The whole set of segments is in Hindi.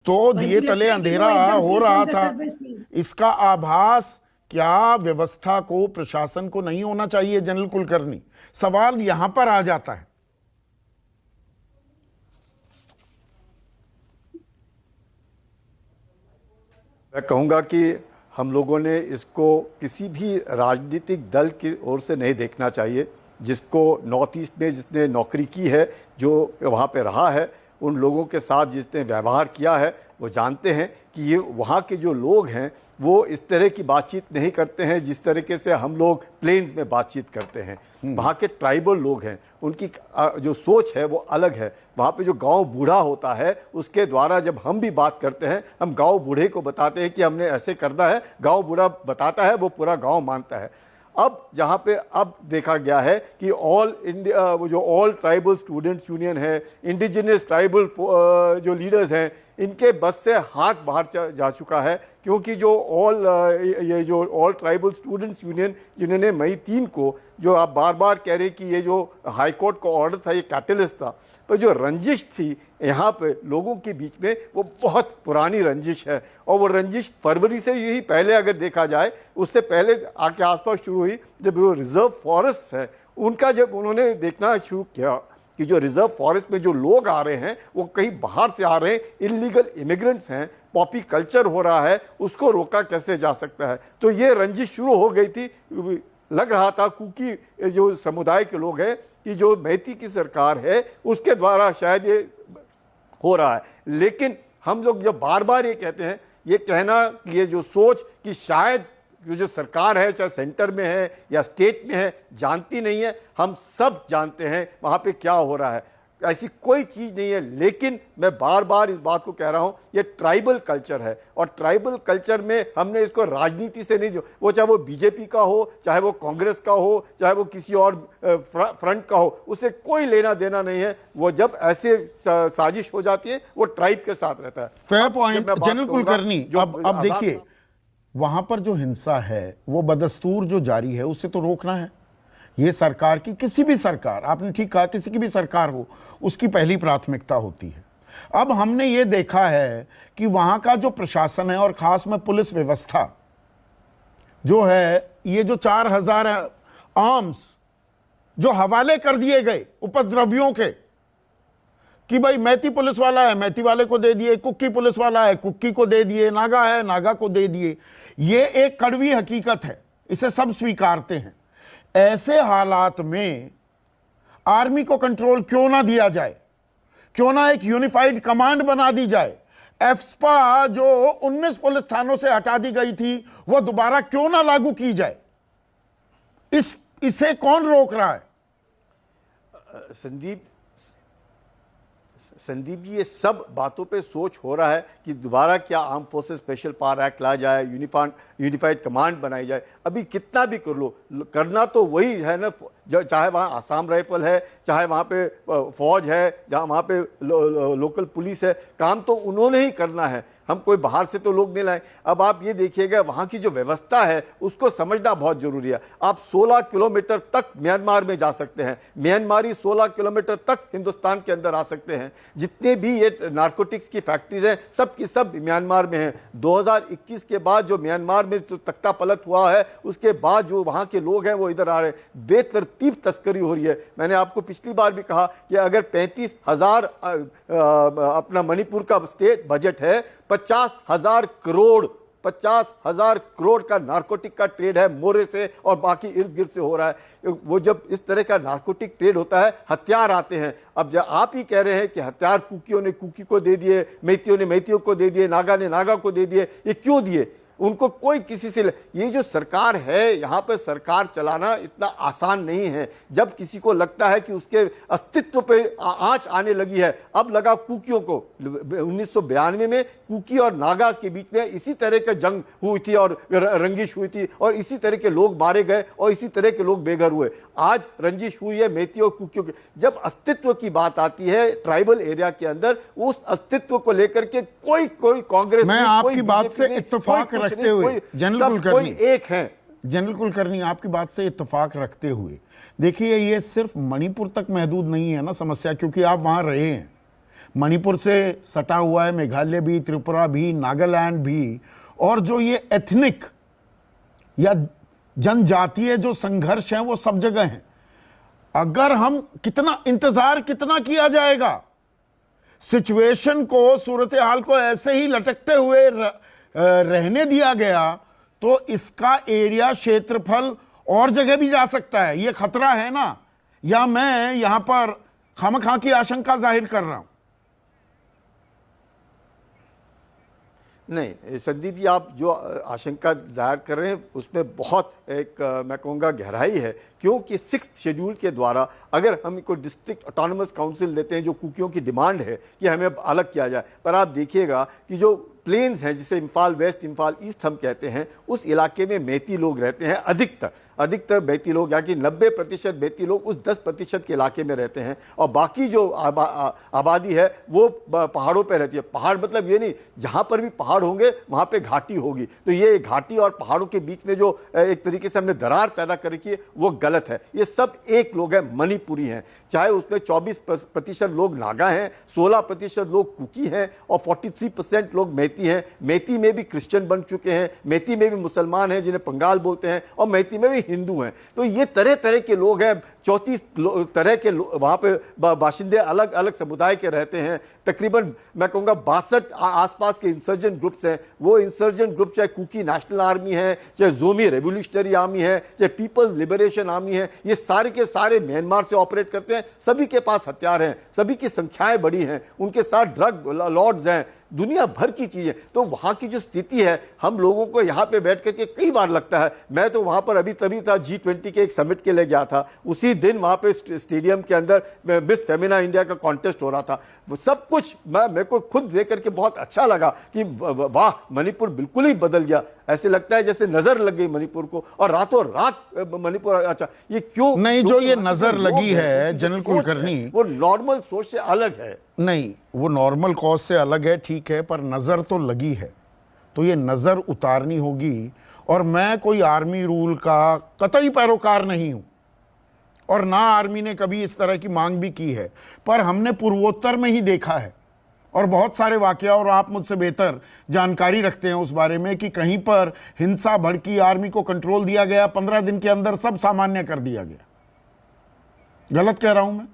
तो दिए तले अंधेरा हो रहा था। इसका आभास क्या व्यवस्था को, प्रशासन को नहीं होना चाहिए? जनरल कुलकर्णी, सवाल यहां पर आ जाता है। मैं कहूँगा कि हम लोगों ने इसको किसी भी राजनीतिक दल की ओर से नहीं देखना चाहिए। जिसको नॉर्थ ईस्ट में जिसने नौकरी की है, जो वहाँ पे रहा है, उन लोगों के साथ जिसने व्यवहार किया है, वो जानते हैं कि ये वहाँ के जो लोग हैं वो इस तरह की बातचीत नहीं करते हैं जिस तरीके से हम लोग प्लेन्स में बातचीत करते हैं। वहाँ के ट्राइबल लोग हैं, उनकी जो सोच है वो अलग है। वहाँ पे जो गांव बूढ़ा होता है उसके द्वारा जब हम भी बात करते हैं, हम गांव बूढ़े को बताते हैं कि हमने ऐसे करना है, गांव बूढ़ा बताता है, वो पूरा गांव मानता है। अब जहाँ पे अब देखा गया है कि ऑल इंडिया, वो जो ऑल ट्राइबल स्टूडेंट्स यूनियन है, इंडिजिनस ट्राइबल जो लीडर्स हैं, इनके बस से हाथ बाहर जा चुका है। क्योंकि जो ये जो ऑल ट्राइबल स्टूडेंट्स यूनियन, जिन्होंने मई 3 को, जो आप बार बार कह रहे कि ये जो हाई कोर्ट का ऑर्डर था ये कैटलिस्ट था, तो जो रंजिश थी यहाँ पे लोगों के बीच में, वो बहुत पुरानी रंजिश है। और वो रंजिश फरवरी से ही पहले अगर देखा जाए, उससे पहले आके आसपास शुरू हुई, जब वो रिजर्व फॉरेस्ट है उनका, जब उन्होंने देखना शुरू किया कि जो रिजर्व फॉरेस्ट में जो लोग आ रहे हैं वो कहीं बाहर से आ रहे हैं, इलीगल इमिग्रेंट्स हैं, पॉपी कल्चर हो रहा है, उसको रोका कैसे जा सकता है। तो ये रंजिश शुरू हो गई थी। लग रहा था कुकी जो समुदाय के लोग हैं कि जो मैती की सरकार है उसके द्वारा शायद ये हो रहा है। लेकिन हम लोग जब बार बार ये कहते हैं, ये कहना कि ये जो सोच कि शायद जो सरकार है, चाहे सेंटर में है या स्टेट में है, जानती नहीं है, हम सब जानते हैं वहाँ पे क्या हो रहा है। ऐसी कोई चीज़ नहीं है। लेकिन मैं बार बार इस बात को कह रहा हूँ, ये ट्राइबल कल्चर है, और ट्राइबल कल्चर में हमने इसको राजनीति से नहीं, जो वो चाहे वो बीजेपी का हो, चाहे वो कांग्रेस का हो, चाहे वो किसी और फ्रंट का हो, उससे कोई लेना देना नहीं है। वो जब ऐसे साजिश हो जाती है वो ट्राइब के साथ रहता है। Fair point general Kulkarni. अब देखिए, वहां पर जो हिंसा है वो बदस्तूर जो जारी है, उसे तो रोकना है। ये सरकार की, किसी भी सरकार, आपने ठीक कहा, किसी की भी सरकार हो, उसकी पहली प्राथमिकता होती है। अब हमने ये देखा है कि वहां का जो प्रशासन है और खास में पुलिस व्यवस्था जो है, ये जो 4000 आर्म्स जो हवाले कर दिए गए उपद्रवियों के, कि भाई मैती पुलिस वाला है, मैती वाले को दे दिए, कुक्की पुलिस वाला है, कुक्की को दे दिए, नागा है, नागा को दे दिए, ये एक कड़वी हकीकत है, इसे सब स्वीकारते हैं। ऐसे हालात में आर्मी को कंट्रोल क्यों ना दिया जाए? क्यों ना एक यूनिफाइड कमांड बना दी जाए? एफस्पा जो 19 पुलिस थानों से हटा दी गई थी, वो दोबारा क्यों ना लागू की जाए? इसे कौन रोक रहा है? संदीप जी, ये सब बातों पे सोच हो रहा है कि दोबारा क्या arm forces special power act लाया जाए, यूनिफाइड कमांड बनाई जाए। अभी कितना भी कर लो, करना तो वही है ना, चाहे वहाँ आसाम राइफल है, चाहे वहाँ पे फौज है, जहाँ वहाँ पे लोकल पुलिस है, काम तो उन्होंने ही करना है। हम कोई बाहर से तो लोग नहीं लाए। अब आप ये देखिएगा, वहाँ की जो व्यवस्था है उसको समझना बहुत जरूरी है। आप 16 किलोमीटर तक म्यांमार में जा सकते हैं, म्यांमारी 16 किलोमीटर तक हिंदुस्तान के अंदर आ सकते हैं। जितने भी ये नारकोटिक्स की फैक्ट्रीज हैं, सब की सब म्यांमार में हैं। 2021 के बाद जो म्यांमार में जो तख्ता पलट हुआ है, उसके बाद जो वहाँ के लोग हैं वो इधर आ रहे हैं। बेतरतीब तस्करी हो रही है। मैंने आपको पिछली बार भी कहा कि अगर 35,000 अपना मणिपुर का स्टेट बजट है, 50,000 करोड़ का नारकोटिक का ट्रेड है, मोरे से और बाकी इर्द गिर्द से हो रहा है। वो जब इस तरह का नारकोटिक ट्रेड होता है, हथियार आते हैं। अब जब आप ही कह रहे हैं कि हथियार कुकियों ने कुकी को दे दिए, मैतियों ने मैतियों को दे दिए, नागा ने नागा को दे दिए, ये क्यों दिए? उनको कोई किसी से, ये जो सरकार है यहाँ पर, सरकार चलाना इतना आसान नहीं है। जब किसी को लगता है कि उसके अस्तित्व पे आंच आने लगी है, अब लगा कुकियों को। 1992 में कुकी और नागास के बीच में इसी तरह का जंग हुई थी और रंजिश हुई थी, और इसी तरह के लोग मारे गए और इसी तरह के लोग बेघर हुए। आज रंजिश हुई है मैती और कुकियों की। जब अस्तित्व की बात आती है ट्राइबल एरिया के अंदर, उस अस्तित्व को लेकर के कोई कांग्रेस, मैं आपकी बात से इत्तेफाक रखते हुए जनरल कुलकर्णी, एक है जनरल कुलकर्णी, आपकी बात से इत्तेफाक रखते हुए, देखिए ये सिर्फ मणिपुर तक महदूद नहीं है ना समस्या, क्योंकि आप वहां रहे हैं। मणिपुर से सटा हुआ है, मेघालय भी, त्रिपुरा भी, नागालैंड भी। और जो ये एथनिक या जनजातीय जो संघर्ष है वो सब जगह है। अगर हम कितना इंतजार कितना किया जाएगा, सिचुएशन को, सूरत हाल को ऐसे ही लटकते हुए रहने दिया गया तो इसका एरिया, क्षेत्रफल और जगह भी जा सकता है। ये खतरा है ना, या मैं यहां पर खामखा की आशंका जाहिर कर रहा हूं? नहीं संदीप जी, आप जो आशंका जाहिर कर रहे हैं उसमें बहुत एक मैं कहूँगा गहराई है, क्योंकि 6th शेड्यूल के द्वारा अगर हम कोई डिस्ट्रिक्ट ऑटोनमस काउंसिल देते हैं, जो कुकियों की डिमांड है कि हमें अलग किया जाए, पर आप देखिएगा कि जो प्लेन्स हैं, जिसे इम्फाल वेस्ट, इम्फाल ईस्ट हम कहते हैं, उस इलाके में मैती लोग रहते हैं। अधिकतर मैती लोग, यानी कि 90% मैती लोग उस 10% के इलाके में रहते हैं, और बाकी जो आबादी है वो पहाड़ों पे रहती है। पहाड़ मतलब ये नहीं, जहाँ पर भी पहाड़ होंगे वहाँ पे घाटी होगी। तो ये घाटी और पहाड़ों के बीच में जो एक तरीके से हमने दरार पैदा कर रखी है वो गलत है। ये सब एक लोग हैं, मणिपुरी हैं, चाहे उसमें 24% लोग नागा हैं, 16% लोग कुकी हैं और 43% लोग मैती हैं। मैती में भी क्रिश्चियन बन चुके हैं, मैती में भी मुसलमान हैं जिन्हें पंगाल बोलते हैं, और मैती में भी हिंदू हैं। तो ये तरह तरह के लोग हैं, 34 तरह के वहाँ पे बाशिंदे अलग अलग समुदाय के रहते हैं। तकरीबन मैं कहूँगा 62 आसपास के इंसर्जेंट ग्रुप्स हैं। वो इंसर्जेंट ग्रुप चाहे कुकी नेशनल आर्मी है, चाहे जोमी रेवोल्यूशनरी आर्मी है, चाहे पीपल्स लिबरेशन आर्मी है, ये सारे के सारे म्यांमार से ऑपरेट करते हैं। सभी के पास हथियार हैं, सभी की संख्याएं बड़ी हैं, उनके साथ ड्रग लॉर्ड्स हैं, दुनिया भर की चीजें। तो वहां की जो स्थिति है, हम लोगों को यहाँ पे बैठ करके कई बार लगता है, मैं तो वहां पर अभी तभी था, G20 के एक समिट के लिए गया था, उसी दिन वहां पे स्टेडियम के अंदर मिस फेमिना इंडिया का कॉन्टेस्ट हो रहा था। सब कुछ मेरे को खुद देख करके बहुत अच्छा लगा कि वाह, मणिपुर बिल्कुल ही बदल गया। ऐसे लगता है जैसे नजर लग गई मणिपुर को, और रातों रात मणिपुर। अच्छा, ये क्यों नहीं, जो ये नजर लगी है जनरल कुलकर्णी, वो नॉर्मल सोच से अलग है। नहीं, वो नॉर्मल कॉज से अलग है, ठीक है, पर नजर तो लगी है, तो ये नजर उतारनी होगी। और मैं कोई आर्मी रूल का कतई पैरोकार नहीं हूं, और ना आर्मी ने कभी इस तरह की मांग भी की है, पर हमने पूर्वोत्तर में ही देखा है और बहुत सारे वाकया, और आप मुझसे बेहतर जानकारी रखते हैं उस बारे में, कि कहीं पर हिंसा भड़की, आर्मी को कंट्रोल दिया गया, 15 दिन के अंदर सब सामान्य कर दिया गया। गलत कह रहा हूं मैं?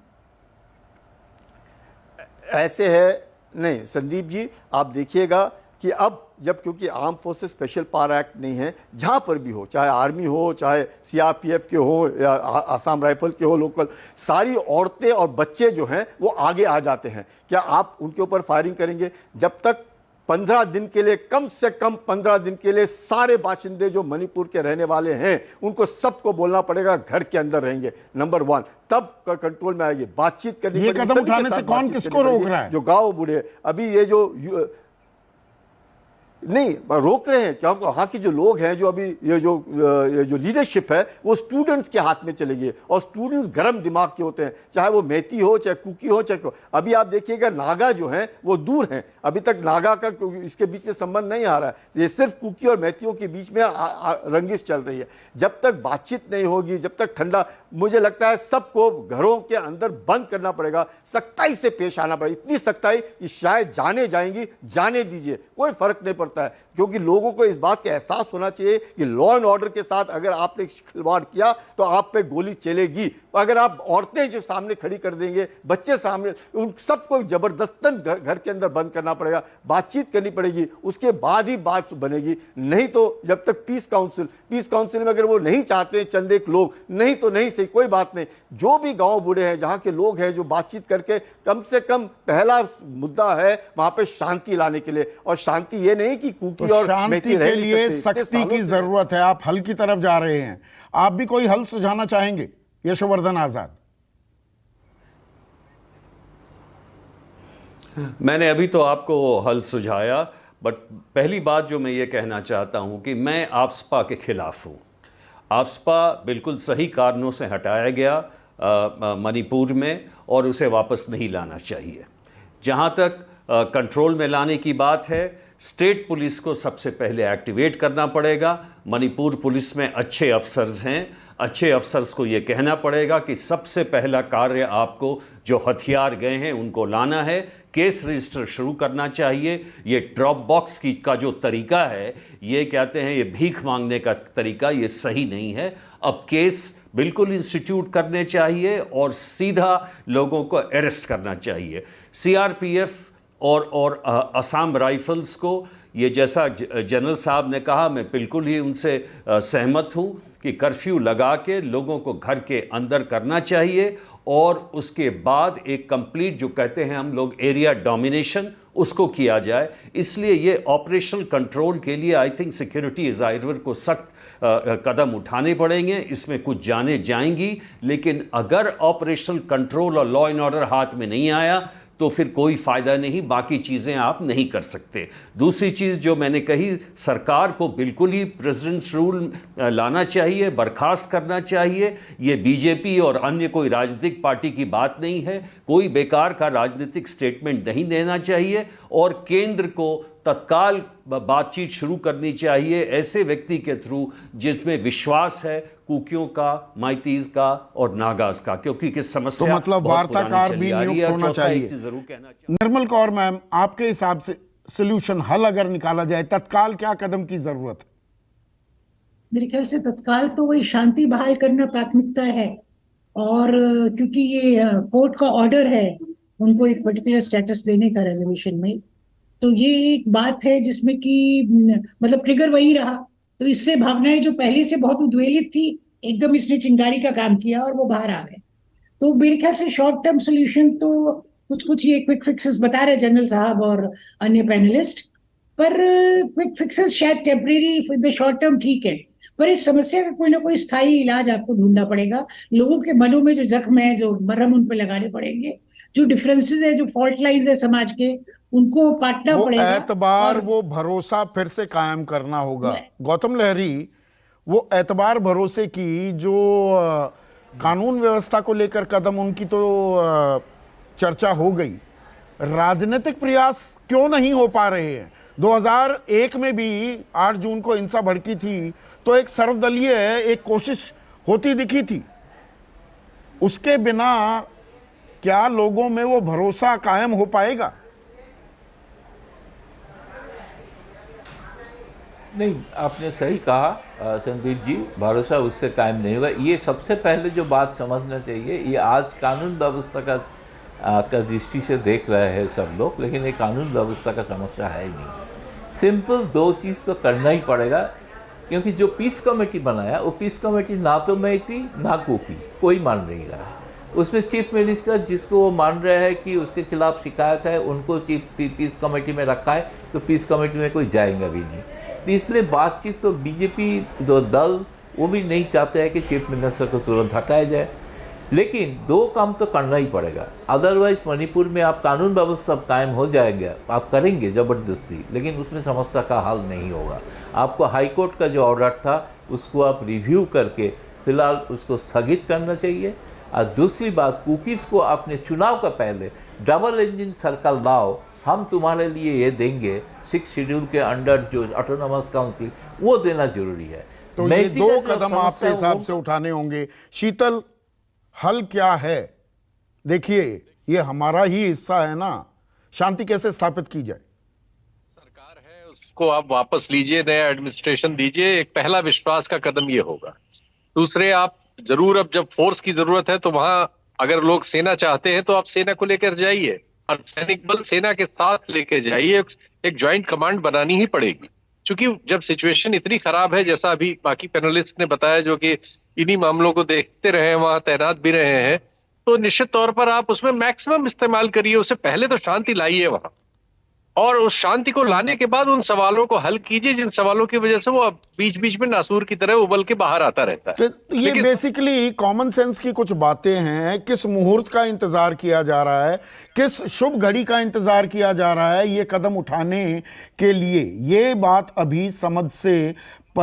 ऐसे है नहीं संदीप जी, आप देखिएगा कि अब जब, क्योंकि arm forces special power act नहीं है, जहां पर भी हो, चाहे आर्मी हो, चाहे सीआरपीएफ के हो, या आसाम राइफल के हो, लोकल, सारी औरतें और बच्चे जो हैं वो आगे आ जाते हैं। क्या आप उनके ऊपर फायरिंग करेंगे? जब तक 15 दिन के लिए, कम से कम 15 दिन के लिए सारे बाशिंदे जो मणिपुर के रहने वाले हैं उनको सबको बोलना पड़ेगा घर के अंदर रहेंगे, नंबर 1, तब कंट्रोल में आएगी। बातचीत करनी ये कदम उठाने से कौन किसको रोक रहा है? जो गांव बूढ़े अभी ये जो नहीं रोक रहे हैं, क्या वहाँ की जो लोग हैं, जो अभी ये जो लीडरशिप है वो स्टूडेंट्स के हाथ में चलेगी, और स्टूडेंट्स गरम दिमाग के होते हैं, चाहे वो मैती हो, चाहे कुकी हो, चाहे अभी आप देखिएगा नागा जो हैं वो दूर हैं, अभी तक नागा का इसके बीच में संबंध नहीं आ रहा है। ये सिर्फ कुकी और मैतियों के बीच में रंजिश चल रही है। जब तक बातचीत नहीं होगी, जब तक ठंडा, मुझे लगता है सबको घरों के अंदर बंद करना पड़ेगा, सख्ताई से पेश आना पड़ेगा, इतनी सख्ताई कि शायद जाने जाएंगी, जाने दीजिए, कोई फर्क नहीं पड़ता है, क्योंकि लोगों को इस बात का एहसास होना चाहिए कि लॉ एंड ऑर्डर के साथ अगर आपने खिलवाड़ किया तो आप पे गोली चलेगी। अगर आप औरतें जो सामने खड़ी कर देंगे, बच्चे सामने, उन सबको जबरदस्तन घर के अंदर बंद करना पड़ेगा, बातचीत करनी पड़ेगी, उसके बाद ही बात बनेगी। नहीं तो जब तक पीस काउंसिल में अगर वो नहीं चाहते चंद एक लोग, नहीं तो नहीं सही, कोई बात नहीं, जो भी गांव बूढ़े हैं, जहां के लोग हैं, जो बातचीत करके कम से कम पहला मुद्दा है वहां पे शांति लाने के लिए। और शांति ये नहीं कि कुकी और शांति के लिए सख्ती की जरूरत है। आप हल की तरफ जा रहे हैं, आप भी कोई हल सुझाना चाहेंगे यशोवर्धन आजाद? मैंने अभी तो आपको हल सुझाया, बट पहली बात जो मैं ये कहना चाहता हूं कि मैं आफ्सपा के खिलाफ हूं। आफ्सपा बिल्कुल सही कारणों से हटाया गया मणिपुर में, और उसे वापस नहीं लाना चाहिए। जहां तक कंट्रोल में लाने की बात है, स्टेट पुलिस को सबसे पहले एक्टिवेट करना पड़ेगा। मणिपुर पुलिस में अच्छे अफसर्स हैं, अच्छे अफसर्स को ये कहना पड़ेगा कि सबसे पहला कार्य आपको जो हथियार गए हैं उनको लाना है, केस रजिस्टर शुरू करना चाहिए। ये ड्रॉप बॉक्स की का जो तरीका है, ये कहते हैं ये भीख मांगने का तरीका, ये सही नहीं है। अब केस बिल्कुल इंस्टीट्यूट करने चाहिए और सीधा लोगों को अरेस्ट करना चाहिए। सीआरपीएफ और असम राइफल्स को, ये जैसा जनरल साहब ने कहा, मैं बिल्कुल ही उनसे सहमत हूँ कि कर्फ्यू लगा के लोगों को घर के अंदर करना चाहिए और उसके बाद एक कंप्लीट, जो कहते हैं हम लोग, एरिया डोमिनेशन, उसको किया जाए। इसलिए ये ऑपरेशनल कंट्रोल के लिए आई थिंक सिक्योरिटी एडवाइजर को सख्त कदम उठाने पड़ेंगे। इसमें कुछ जाने जाएंगी, लेकिन अगर ऑपरेशनल कंट्रोल और लॉ एंड ऑर्डर हाथ में नहीं आया तो फिर कोई फ़ायदा नहीं, बाकी चीज़ें आप नहीं कर सकते। दूसरी चीज़ जो मैंने कही, सरकार को बिल्कुल ही प्रेसिडेंट्स रूल लाना चाहिए, बर्खास्त करना चाहिए। ये बीजेपी और अन्य कोई राजनीतिक पार्टी की बात नहीं है, कोई बेकार का राजनीतिक स्टेटमेंट नहीं देना चाहिए और केंद्र को तत्काल बातचीत शुरू करनी चाहिए ऐसे व्यक्ति के थ्रू जिसमें विश्वास है, कुकियों का, माइतीज का और नागाज का, क्योंकि किस समस्या तो मतलब बहुत पुरानी वार्ताकार चली भी आ रही है। नियुक्त और होना चौथा एक चाहिए। चीज़ जरूर कहना निर्मल कौर मैम, आपके हिसाब से सोल्यूशन, हल अगर निकाला जाए, तत्काल क्या कदम की जरूरत है? मेरे ख्याल से तत्काल तो वही शांति बहाल करना प्राथमिकता है। और क्योंकि ये कोर्ट का ऑर्डर है उनको एक पर्टिकुलर स्टेटस देने का रेजोल्यूशन में, तो ये एक बात है जिसमें कि मतलब ट्रिगर वही रहा। तो इससे भावनाएं जो पहले से बहुत उद्वेलित थी, एकदम इसने चिंगारी का काम किया और वो बाहर आ गए। तो मेरे ख्याल से शॉर्ट टर्म सोल्यूशन तो कुछ कुछ ये क्विक फिक्सेस बता रहे जनरल साहब और अन्य पैनलिस्ट, पर क्विक फिक्सेस शायद temporary for the short term ठीक है, पर इस समस्या का कोई ना कोई स्थायी इलाज आपको ढूंढना पड़ेगा। लोगों के मनों में जो जख्म है, जो मरहम उन पे लगाने पड़ेंगे, जो डिफरेंसेस है, जो फॉल्ट लाइंस है समाज के, उनको पाटना वो पड़ेगा। एतबार, और वो भरोसा फिर से कायम करना होगा। गौतम लहरी, वो एतबार भरोसे की जो कानून व्यवस्था को लेकर कदम, उनकी तो चर्चा हो गई, राजनीतिक प्रयास क्यों नहीं हो पा रहे हैं? 2001 में भी 8 जून को हिंसा भड़की थी तो एक सर्वदलीय एक कोशिश होती दिखी थी। उसके बिना क्या लोगों में वो भरोसा कायम हो पाएगा? नहीं, आपने सही कहा संदीप जी, भरोसा उससे कायम नहीं हुआ। ये सबसे पहले जो बात समझना चाहिए, ये आज कानून व्यवस्था का दृष्टि से देख रहे हैं सब लोग, लेकिन ये कानून व्यवस्था का समस्या है ही नहीं। सिंपल 2 चीज़ तो करना ही पड़ेगा, क्योंकि जो पीस कमेटी बनाया, वो पीस कमेटी ना तो मैती ना कुकी, कोई मान नहीं रहा। उसमें चीफ मिनिस्टर, जिसको वो मान रहे हैं कि उसके खिलाफ शिकायत है, उनको पीस कमेटी में रखा है, तो पीस कमेटी में कोई जाएगा भी नहीं। तो इसलिए बातचीत तो बीजेपी जो दल, वो भी नहीं चाहते हैं कि चीफ मिनिस्टर को तुरंत हटाया जाए, लेकिन 2 काम तो करना ही पड़ेगा। अदरवाइज मणिपुर में आप कानून व्यवस्था कायम हो जाएगा, आप करेंगे ज़बरदस्ती, लेकिन उसमें समस्या का हल नहीं होगा। आपको हाई कोर्ट का जो ऑर्डर था उसको आप रिव्यू करके फिलहाल उसको स्थगित करना चाहिए। और दूसरी बात, कुकीज़ को आपने चुनाव का पहले डबल इंजन सर्कल लाओ, हम तुम्हारे लिए ये देंगे 6 शेड्यूल के अंडर जो ऑटोनोमस काउंसिल, वो देना जरूरी है। तो ये 2 कदम आपके हिसाब से उठाने होंगे। शीतल, हल क्या है? देखिए, ये हमारा ही हिस्सा है ना, शांति कैसे स्थापित की जाए? सरकार है, उसको आप वापस लीजिए, नया एडमिनिस्ट्रेशन दीजिए। एक पहला विश्वास का कदम ये होगा। दूसरे, आप जरूर, अब जब फोर्स की जरूरत है तो वहां अगर लोग सेना चाहते हैं तो आप सेना को लेकर जाइए, और सैनिक बल सेना के साथ लेकर जाइए। एक ज्वाइंट कमांड बनानी ही पड़ेगी, क्योंकि जब सिचुएशन इतनी खराब है, जैसा अभी बाकी पैनलिस्ट ने बताया, जो कि इन्हीं मामलों को देखते रहे हैं, वहां तैनात भी रहे हैं, तो निश्चित तौर पर आप उसमें मैक्सिमम इस्तेमाल करिए। उससे पहले तो शांति लाइए वहां, और उस शांति को लाने के बाद उन सवालों को हल कीजिए जिन सवालों की वजह से वो बीच बीच में नासूर की तरह उबल के बाहर आता रहता है। तो ये बेसिकली कॉमन सेंस की कुछ बातें हैं। किस मुहूर्त का इंतजार किया जा रहा है, किस शुभ घड़ी का इंतजार किया जा रहा है ये कदम उठाने के लिए? ये बात अभी समझ से